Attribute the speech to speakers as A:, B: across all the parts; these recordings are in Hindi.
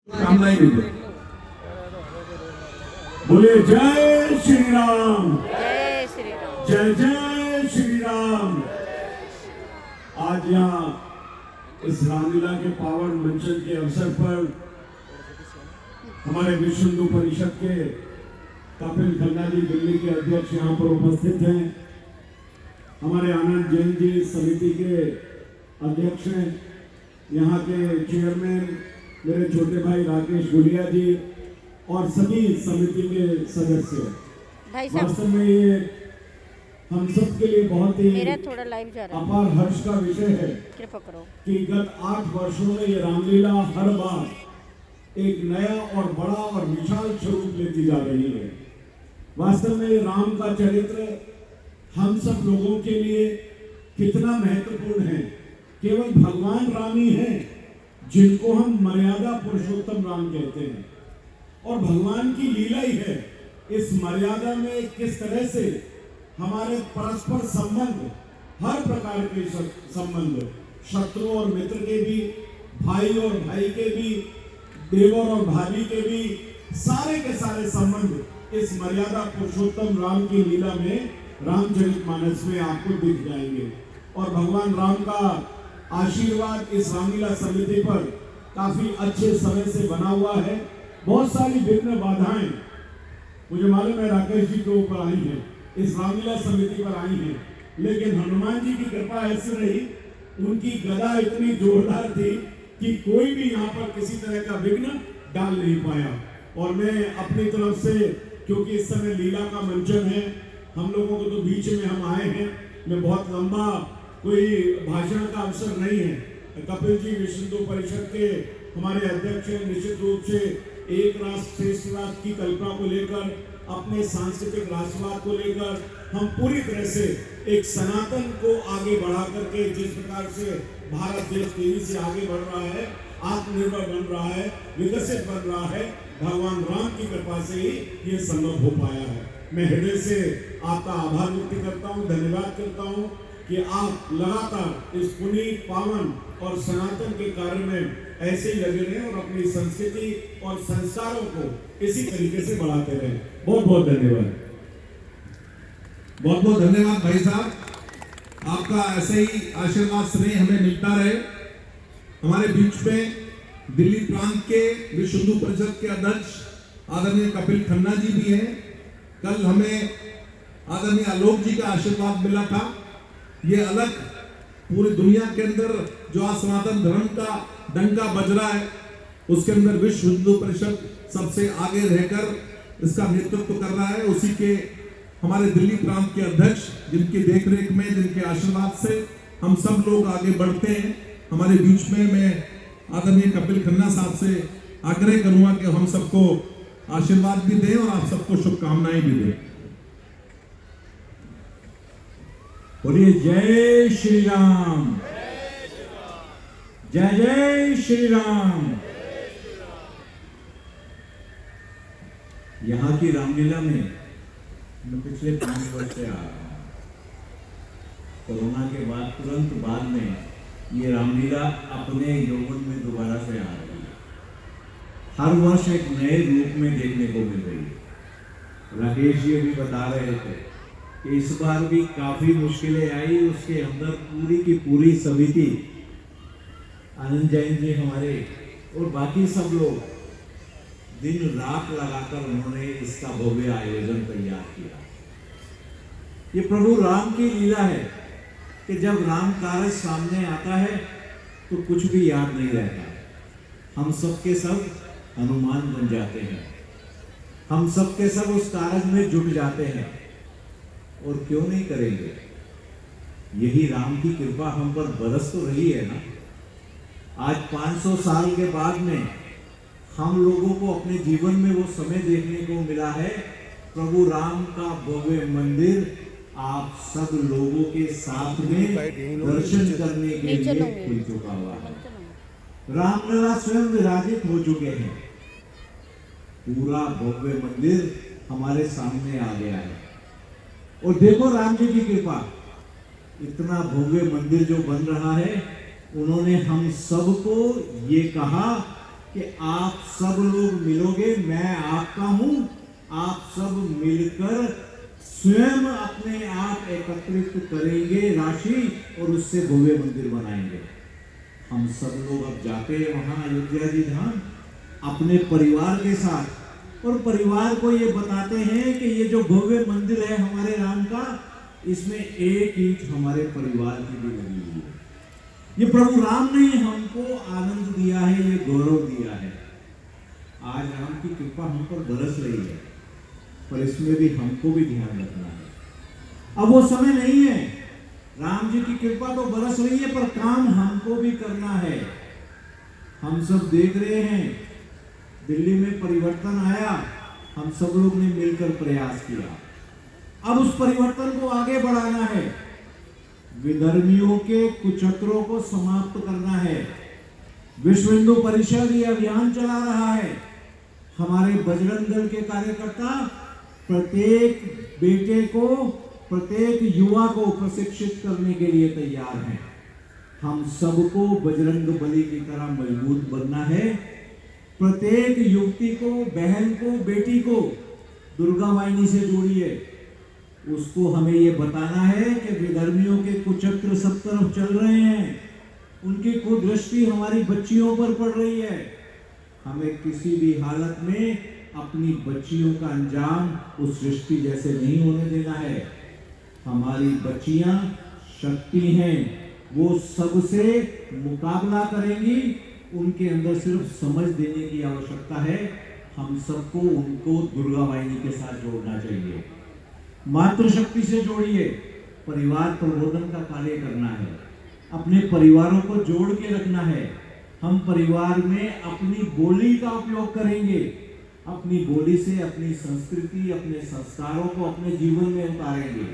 A: कामनाएं भी दे। बोले जय श्री राम,
B: जय श्री राम।
A: जय जय श्री राम। आज यहाँ इस रामलीला के पावन मंचन के अवसर पर हमारे विश्व हिंदू परिषद के कपिल खन्ना जी दिल्ली के अध्यक्ष यहाँ पर उपस्थित हैं। हमारे आनंद जैन जी समिति के अध्यक्ष हैं। यहाँ के चेयरमैन मेरे छोटे भाई राकेश गुलिया जी और सभी समिति के सदस्य।
B: भाई साहब
A: वास्तव में ये हम सब के लिए बहुत ही
B: मेरा थोड़ा लाइव जा रहा है,
A: अपार हर्ष का विषय है
B: कृपा करो।
A: कि गत 8 वर्षों में ये रामलीला हर बार एक नया और बड़ा और विशाल स्वरूप लेती जा रही है। वास्तव में राम का चरित्र हम सब लोगों के लिए कितना महत्वपूर्ण है। केवल भगवान राम ही है जिनको हम मर्यादा पुरुषोत्तम राम कहते हैं, और भगवान की लीला ही है इस मर्यादा में किस तरह से हमारे परस्पर संबंध, हर प्रकार के संबंध, शत्रु और मित्र के भी, भाई और भाई के भी, देवर और भाभी के भी, सारे के सारे संबंध इस मर्यादा पुरुषोत्तम राम की लीला में, रामचरितमानस में आपको दिख जाएंगे। और भगवान राम का आशीर्वाद इस रामलीला समिति पर काफी अच्छे समय से बना हुआ है। बहुत सारी विघ्न बाधाएं मुझे मालूम है राकेश जी के ऊपर आई हैं, इस रामलीला समिति पर आई हैं, लेकिन हनुमान जी की कृपा ऐसी रही, उनकी गदा इतनी जोरदार थी कि कोई भी यहाँ पर किसी तरह का विघ्न डाल नहीं पाया। और मैं अपनी तरफ से, क्योंकि इस समय लीला का मंचन है, हम लोगों को तो बीच में हम आए हैं, मैं बहुत लंबा कोई भाषण का अवसर नहीं है। कपिल जी विश्व हिंदू परिषद के हमारे अध्यक्ष हैं। निश्चित रूप से एक राष्ट्र श्रेष्ठ राष्ट्र की कल्पना को लेकर, अपने सांस्कृतिक राष्ट्रवाद को लेकर हम पूरी तरह से एक सनातन को आगे बढ़ा करके, जिस प्रकार से भारत देश तेजी से आगे बढ़ रहा है, आत्मनिर्भर बन रहा है, विकसित बन रहा है, भगवान राम की कृपा से ही ये संभव हो पाया है। मैं हृदय से आपका आभार व्यक्त करता हूँ, धन्यवाद करता हूँ कि आप लगातार इस पुनीत, पावन और सनातन के कार्य में ऐसे ही लगे रहें और अपनी संस्कृति और संस्कारों को इसी तरीके से बढ़ाते रहें। बहुत बहुत धन्यवाद।
C: बहुत बहुत धन्यवाद भाई साहब, आपका ऐसे ही आशीर्वाद स्नेह हमें मिलता रहे। हमारे बीच में दिल्ली प्रांत के विश्व हिंदू परिषद के अध्यक्ष आदरणीय कपिल खन्ना जी भी हैं। कल हमें आदरणीय आलोक जी का आशीर्वाद मिला था। ये अलग पूरी दुनिया के अंदर जो आज सनातन धर्म का डंका बज रहा है, उसके अंदर विश्व हिंदू परिषद सबसे आगे रहकर इसका नेतृत्व कर रहा है। उसी के हमारे दिल्ली प्रांत के अध्यक्ष, जिनकी देखरेख में, जिनके आशीर्वाद से हम सब लोग आगे बढ़ते हैं। हमारे बीच में मैं आदरणीय कपिल खन्ना साहब से आग्रह करूंगा कि हम सबको आशीर्वाद भी दें और आप सबको शुभकामनाएं भी दें।
A: बोलिए जय श्री राम, जय जय श्री राम। यहाँ की रामलीला में मैं पिछले 5 वर्ष से आ रहा हूँ। कोरोना के बाद, तुरंत बाद में ये रामलीला अपने यौवन में दोबारा से आ रही है। हर वर्ष एक नए रूप में देखने को मिल रही है। राकेश जी अभी बता रहे थे कि इस बार भी काफी मुश्किलें आई, उसके अंदर पूरी की पूरी समिति, आनंद जैन जी हमारे और बाकी सब लोग दिन रात लगाकर उन्होंने इसका भव्य आयोजन तैयार किया। ये प्रभु राम की लीला है कि जब राम कारज सामने आता है तो कुछ भी याद नहीं रहता। हम सब के सब हनुमान बन जाते हैं, हम सब के सब उस कारज में जुट जाते हैं। और क्यों नहीं करेंगे? यही राम की कृपा हम पर बरस तो रही है ना। आज 500 साल के बाद में हम लोगों को अपने जीवन में वो समय देखने को मिला है, प्रभु राम का भव्य मंदिर आप सब लोगों के साथ में दर्शन करने के लिए खुल चुका हुआ है। रामलला स्वयं विराजित हो चुके हैं। पूरा भव्य मंदिर हमारे सामने आ गया है। और देखो राम जी की कृपा, इतना भव्य मंदिर जो बन रहा है, उन्होंने हम सबको ये कहा
D: कि आप सब लोग मिलोगे, मैं आपका हूं, आप सब मिलकर स्वयं अपने आप एकत्रित करेंगे राशि और उससे भव्य मंदिर बनाएंगे। हम सब लोग अब जाते हैं वहां अयोध्या जी धाम अपने परिवार के साथ, और परिवार को ये बताते हैं कि ये जो भव्य मंदिर है हमारे राम का, इसमें एक ईंट हमारे परिवार की भी लगी हुई है। ये प्रभु राम ने हमको आनंद दिया है, ये गौरव दिया है। आज राम की कृपा हम पर बरस रही है, पर इसमें भी हमको भी ध्यान रखना है। अब वो समय नहीं है, राम जी की कृपा तो बरस रही है, पर काम हमको भी करना है। हम सब देख रहे हैं दिल्ली में परिवर्तन आया, हम सब लोग ने मिलकर प्रयास किया। अब उस परिवर्तन को आगे बढ़ाना है, विधर्मियों के कुचक्रों को समाप्त करना है। विश्व हिंदू परिषद ये अभियान चला रहा है। हमारे बजरंग दल के कार्यकर्ता प्रत्येक बेटे को, प्रत्येक युवा को प्रशिक्षित करने के लिए तैयार हैं। हम सबको बजरंग बली की तरह मजबूत बनना है। प्रत्येक युवती को, बहन को, बेटी को दुर्गा वाहिनी से जोड़िए। उसको हमें ये बताना है कि विधर्मियों के कुचक्र सब तरफ चल रहे हैं, उनकी कुदृष्टि हमारी बच्चियों पर पड़ रही है। हमें किसी भी हालत में अपनी बच्चियों का अंजाम उस सृष्टि जैसे नहीं होने देना है। हमारी बच्चियां शक्ति हैं, वो सबसे मुकाबला करेंगी। उनके अंदर सिर्फ समझ देने की आवश्यकता है। हम सबको उनको दुर्गा वाहिनी के साथ जोड़ना चाहिए। मातृशक्ति से जोड़िए, परिवार प्रबोधन का कार्य करना है, अपने परिवारों को जोड़ के रखना है। हम परिवार में अपनी बोली का उपयोग करेंगे, अपनी बोली से अपनी संस्कृति, अपने संस्कारों को अपने जीवन में उतारेंगे।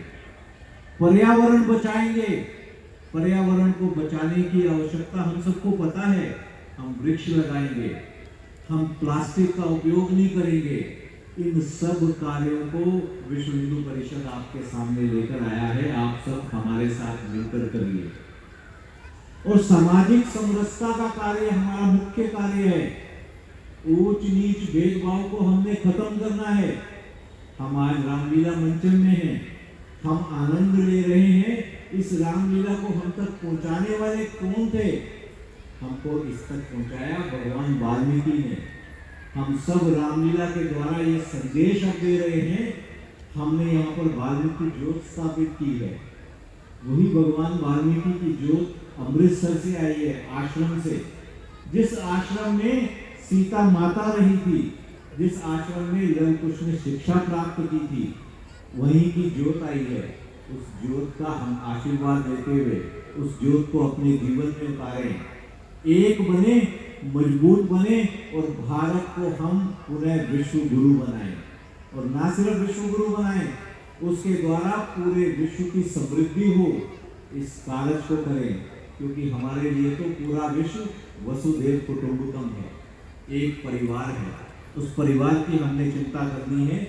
D: पर्यावरण बचाएंगे, पर्यावरण को बचाने की आवश्यकता हम सबको पता है। हम वृक्ष लगाएंगे, हम प्लास्टिक का उपयोग नहीं करेंगे। इन सब कार्यों को विश्व हिंदू परिषद आपके सामने लेकर आया है। आप सब हमारे साथ मिलकर करिए। और सामाजिक समरसता का कार्य हमारा मुख्य कार्य है। ऊंच नीच भेदभाव को हमने खत्म करना है। हम आज रामलीला मंचन में हैं, हम आनंद ले रहे हैं। इस रामलीला को हम तक पहुंचाने वाले कौन थे? हमको इस तक पहुंचाया भगवान वाल्मीकि ने। हम सब रामलीला के द्वारा ये संदेश अब दे रहे हैं। हमने यहाँ पर वाल्मीकि ज्योत स्थापित की है। वही भगवान वाल्मीकि की ज्योत अमृतसर से आई है, आश्रम से। जिस आश्रम में सीता माता रही थी, जिस आश्रम में लव कुश ने शिक्षा प्राप्त की थी, वहीं की ज्योत आई है। उस ज्योत का हम आशीर्वाद देते हुए उस ज्योत को अपने जीवन में उतारें, एक बने, मजबूत बने और भारत को हम पुनः विश्व गुरु बनाएं। और ना सिर्फ विश्व गुरु बनाएं, उसके द्वारा पूरे विश्व की समृद्धि हो, इस कार्य को करें। क्योंकि हमारे लिए तो पूरा विश्व वसुधैव कुटुंबकम है, एक परिवार है। उस परिवार की हमने चिंता करनी है।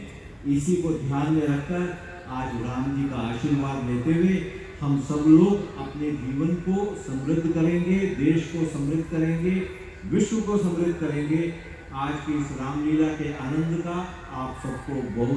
D: इसी को ध्यान में रखकर आज राम जी का आशीर्वाद लेते हुए हम सब लोग अपने जीवन को समृद्ध करेंगे, देश को समृद्ध करेंगे, विश्व को समृद्ध करेंगे। आज की इस रामलीला के आनंद का आप सबको बहुत